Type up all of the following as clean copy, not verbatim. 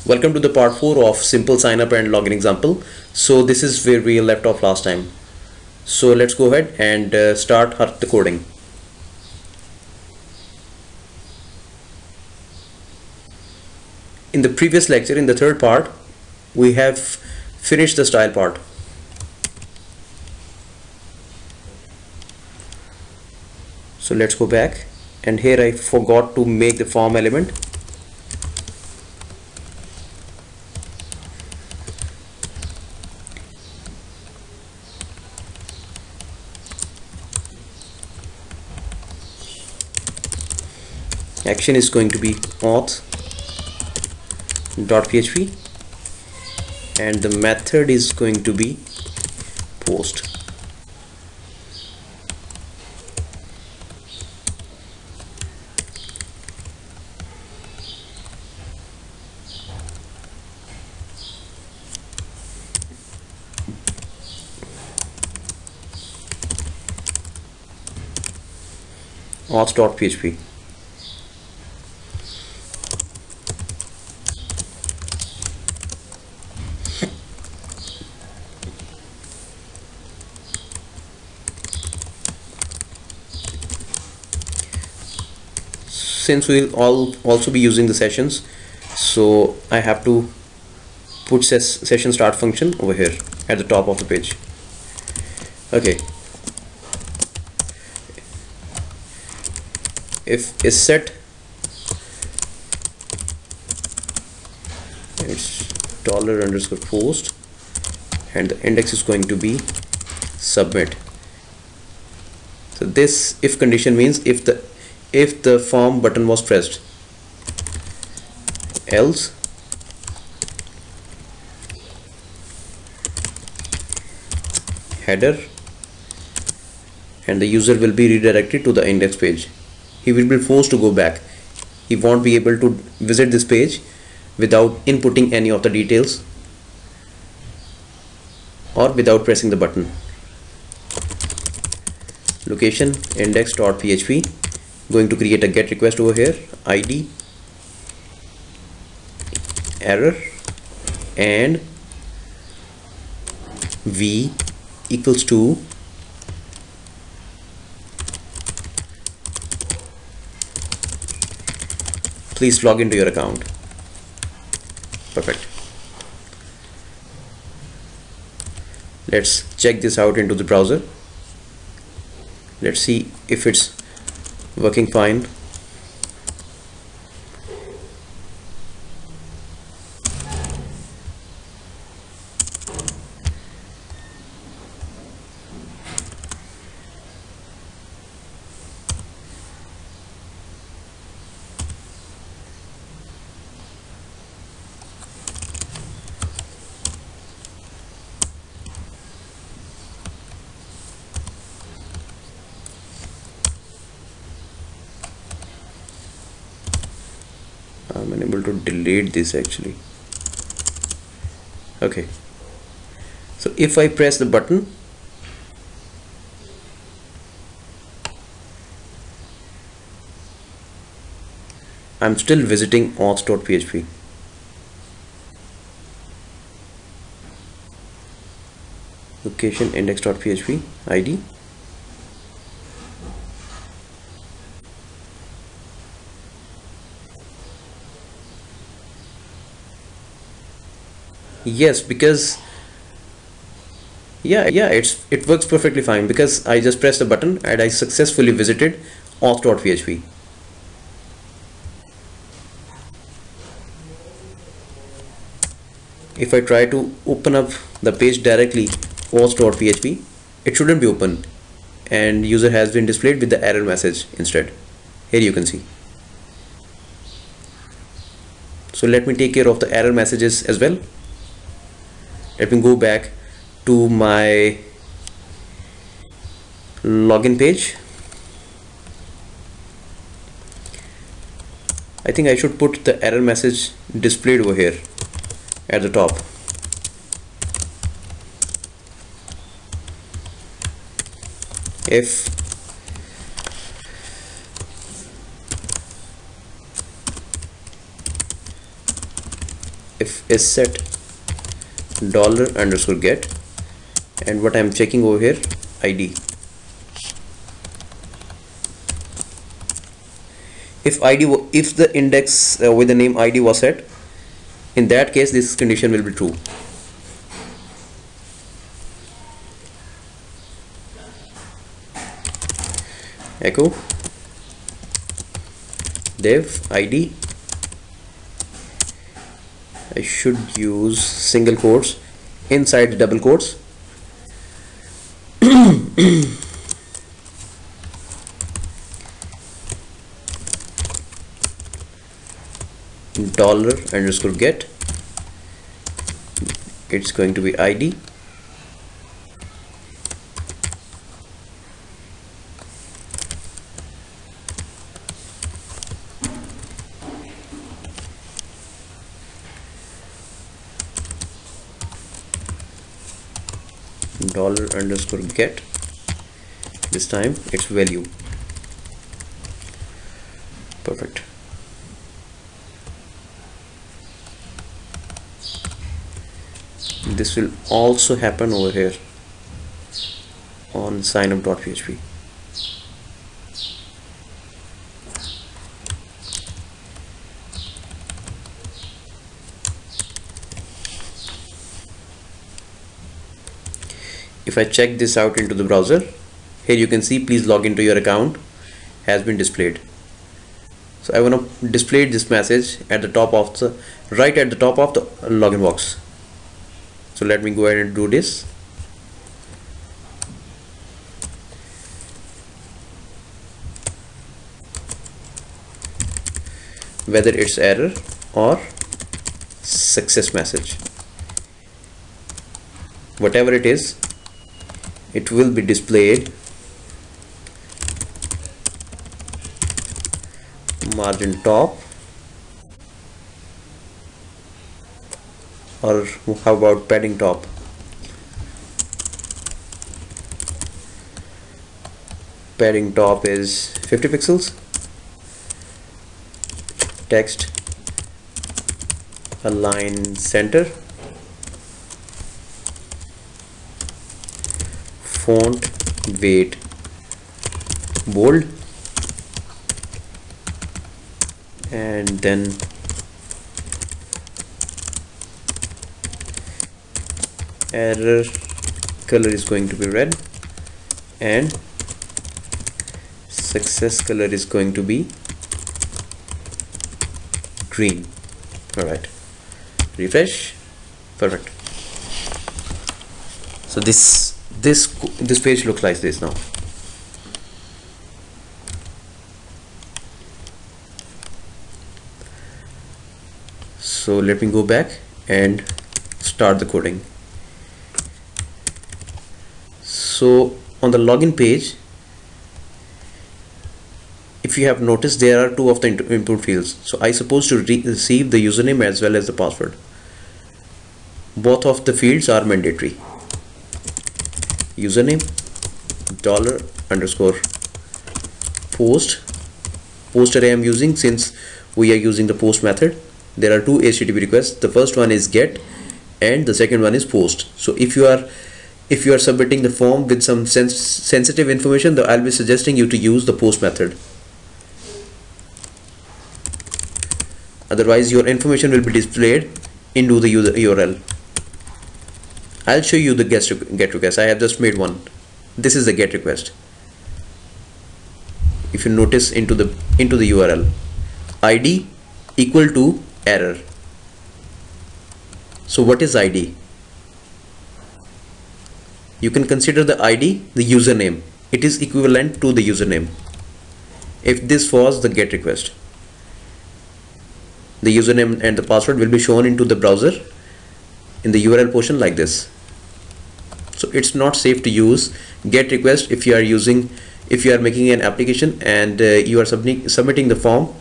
Welcome to the part 4 of simple sign up and login example. So this is where we left off last time. So let's go ahead and start the coding. In the previous lecture, in the third part, we have finished the style part. So let's go back, and here I forgot to make the form element. Action is going to be auth.php and the method is going to be post. Auth.php. Since we'll also be using the sessions, so I have to put session start function over here at the top of the page. Okay, if is set, it's $_post and the index is going to be submit. So this if condition means if the form button was pressed, else header, and the user will be redirected to the index page. He will be forced to go back. He won't be able to visit this page without inputting any of the details or without pressing the button. Location index.php, going to create a get request over here, id error and v equals to please log into your account. Perfect. Let's check this out into the browser. Let's see if it's working fine. I'm unable to delete this actually. Okay, so if I press the button, I'm still visiting auth.php. Location index.php id yes, because it works perfectly fine because I just pressed the button and I successfully visited auth.php. If I try to open up the page directly auth.php, it shouldn't be open and user has been displayed with the error message instead. Here you can see. So let me take care of the error messages as well. Let me go back to my login page. I think I should put the error message displayed over here at the top. If if is set dollar underscore get, and what I'm checking over here, ID. If the index with the name ID was set, in that case this condition will be true. Echo dev ID. I should use single quotes inside the double quotes. Dollar underscore get, it's going to be ID. Dollar underscore get, this time it's value. Perfect. This will also happen over here on signup.php. If I check this out into the browser, here you can see please log into your account has been displayed. So I want to display this message at the top of the right at the top of the login box. So let me go ahead and do this. Whether it's error or success message, whatever it is, it will be displayed margin top, or how about padding top? Padding top is 50 pixels. Text align center. Font weight bold, and then error color is going to be red and success color is going to be green. Alright, refresh. Perfect. So this page looks like this now. So let me go back and start the coding. So on the login page, if you have noticed, there are two of the input fields. So I supposed to receive the username as well as the password. Both of the fields are mandatory. Username dollar underscore post array I'm using since we are using the post method. There are two HTTP requests. The first one is get and the second one is post. So if you are submitting the form with some sensitive information, I'll be suggesting you to use the post method. Otherwise your information will be displayed into the user URL. I'll show you the get request. I have just made one. This is the get request. If you notice into the URL, ID equal to error. So what is ID? You can consider the ID the username. It is equivalent to the username. If this was the get request, the username and the password will be shown into the browser in the URL portion like this. So it's not safe to use get request if you are making an application and you are submitting the form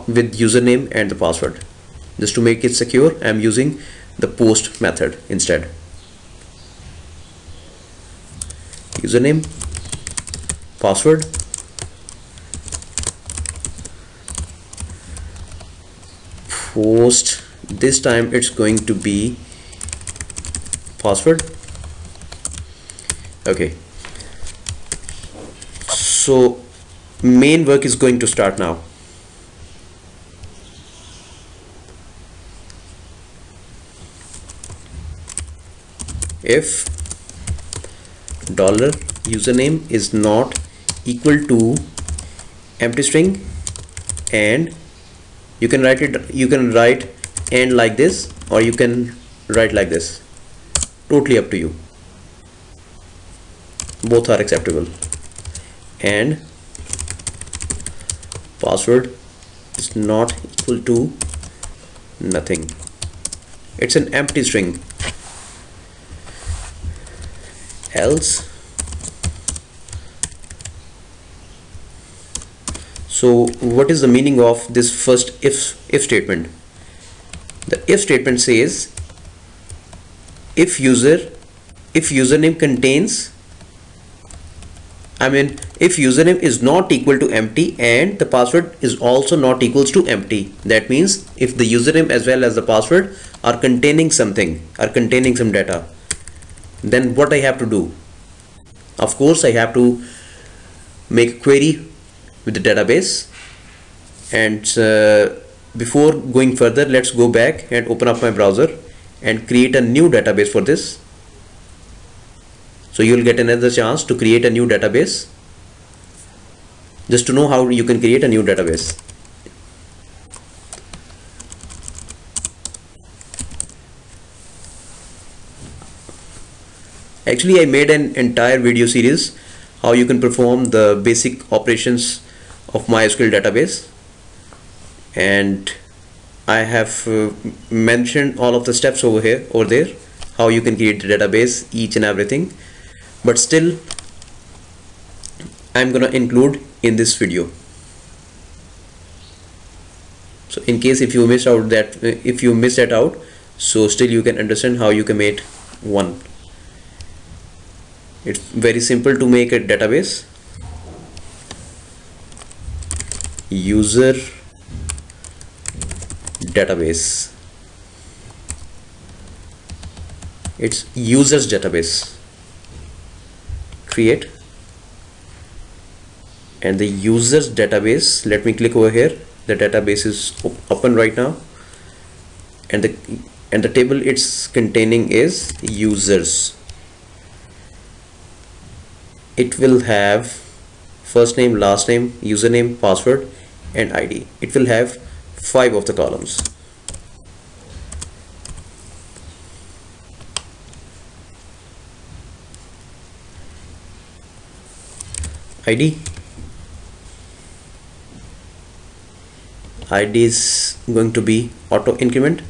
with username and the password. Just to make it secure, I am using the post method instead. Username, password, post This time it's going to be password. Okay, so main work is going to start now. If dollar username is not equal to empty string, and you can write and like this, or you can write like this, totally up to you, both are acceptable. And password is not equal to nothing, it's an empty string. Else, so what is the meaning of this first if statement? The if statement says if username contains, if username is not equal to empty and the password is also not equals to empty, that means if the username as well as the password are containing something, are containing some data, then what I have to do? Of course, I have to make a query with the database. And before going further, let's go back and open up my browser and create a new database for this. So you will get another chance to create a new database, just to know how you can create a new database. Actually, I made an entire video series how you can perform the basic operations of MySQL database, and I have mentioned all of the steps over there, how you can create the database, each and everything, but still I'm gonna include in this video. So in case if you missed that out, so still you can understand how you can make one. It's very simple to make a database. User database, it's users database. Create, and the users database, let me click over here, the database is open right now, and the table it's containing is users. It will have first name, last name, username, password and ID. It will have 5 of the columns. ID is going to be auto increment.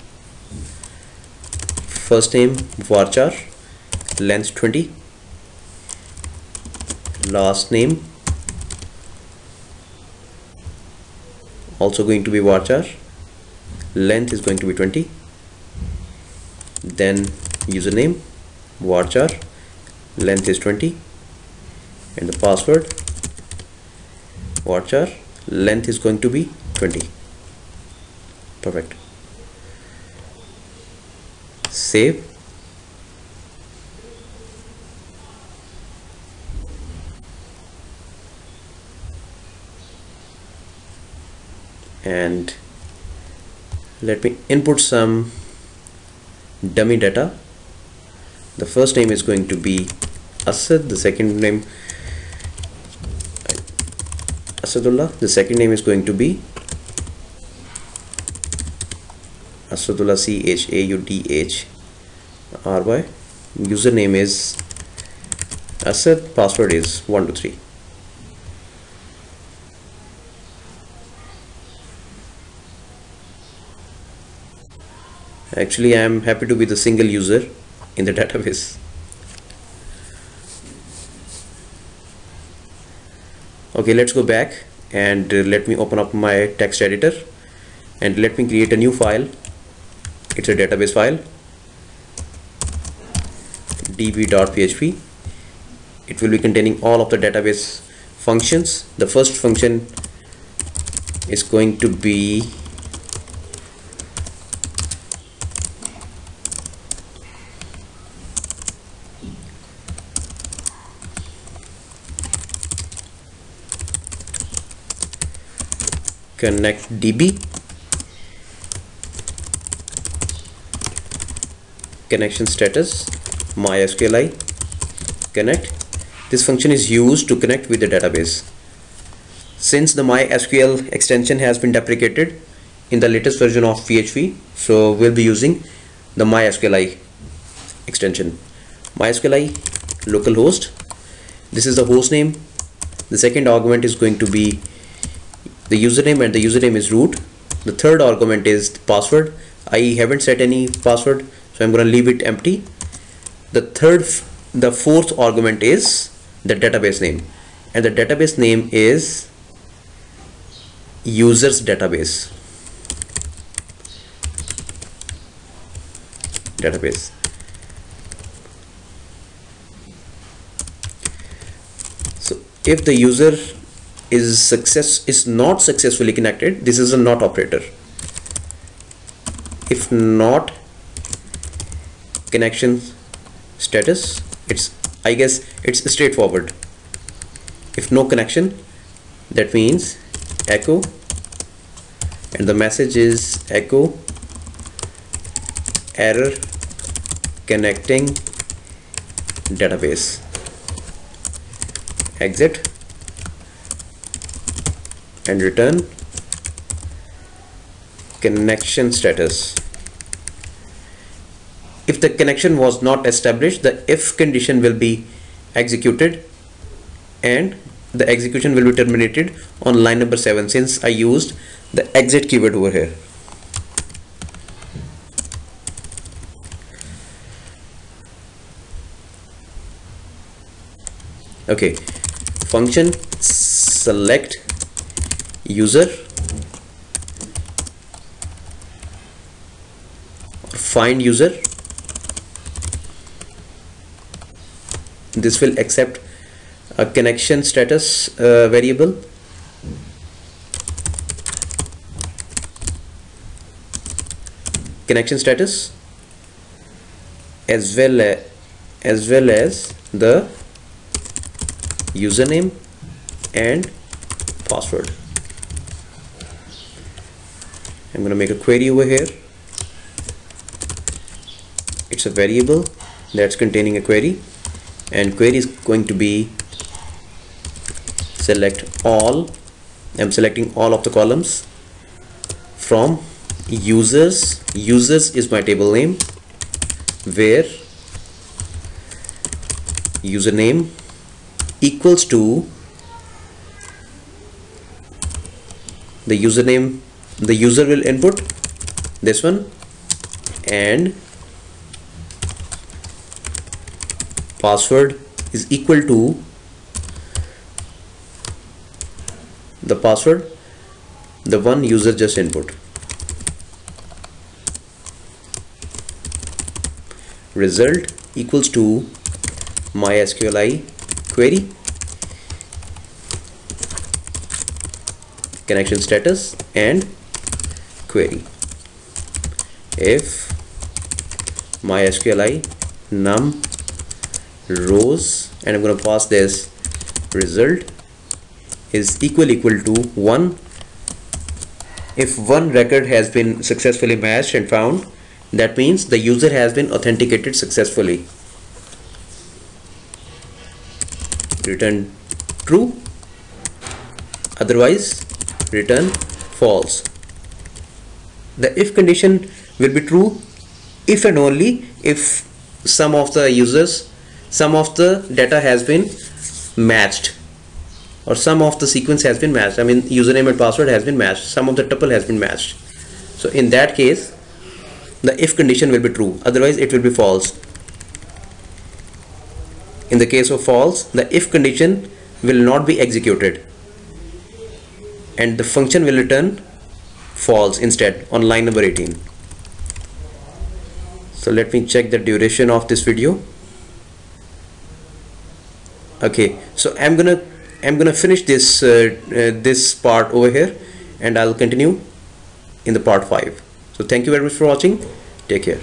First name varchar, length 20. Last name also going to be varchar, length is going to be 20. Then username varchar, length is 20, and the password varchar, length is going to be 20. Perfect. Save. And let me input some dummy data. The first name is going to be Asad, the second name Asadullah, the second name is going to be Asadullah, CHAUDHRY. Username is Asad, password is 123. Actually, I am happy to be the single user in the database. Okay, let's go back and let me open up my text editor and let me create a new file. It's a database file, db.php. It will be containing all of the database functions. The first function is going to be connect DB, connection status MySQL connect. This function is used to connect with the database. Since the MySQL extension has been deprecated in the latest version of PHP, so we'll be using the MySQL extension. MySQL localhost, this is the host name. The second argument is going to be the username, and the username is root. The third argument is the password. I haven't set any password, so I'm going to leave it empty. The fourth argument is the database name, and the database name is users database. So if the user is not successfully connected, this is a not operator. If not connection status, I guess it's straightforward. If no connection, that means echo, and the message is echo error connecting database. Exit and return connection status. If the connection was not established, the if condition will be executed, and the execution will be terminated on line number 7, since I used the exit keyword over here. Okay, function select user or find user. This will accept a connection status variable. Connection status as well as the username and password. I'm going to make a query over here. It's a variable that's containing a query, and query is going to be select all. I'm selecting all of the columns from users. Users is my table name, where username equals to the username. The user will input this one, and password is equal to the password the one user just input. Result equals to MySQL query, connection status and query. If MySQL num rows, and I'm going to pass this result is equal to 1. If one record has been successfully matched and found, that means the user has been authenticated successfully. Return true, otherwise return false. The if condition will be true if and only if some of the data has been matched, or some of the sequence has been matched. I mean, username and password has been matched, some of the tuple has been matched. So in that case, the if condition will be true, otherwise it will be false. In the case of false, the if condition will not be executed, and the function will return false instead on line number 18. So let me check the duration of this video. Okay, so I'm gonna finish this this part over here, and I'll continue in the part 5. So thank you very much for watching. Take care.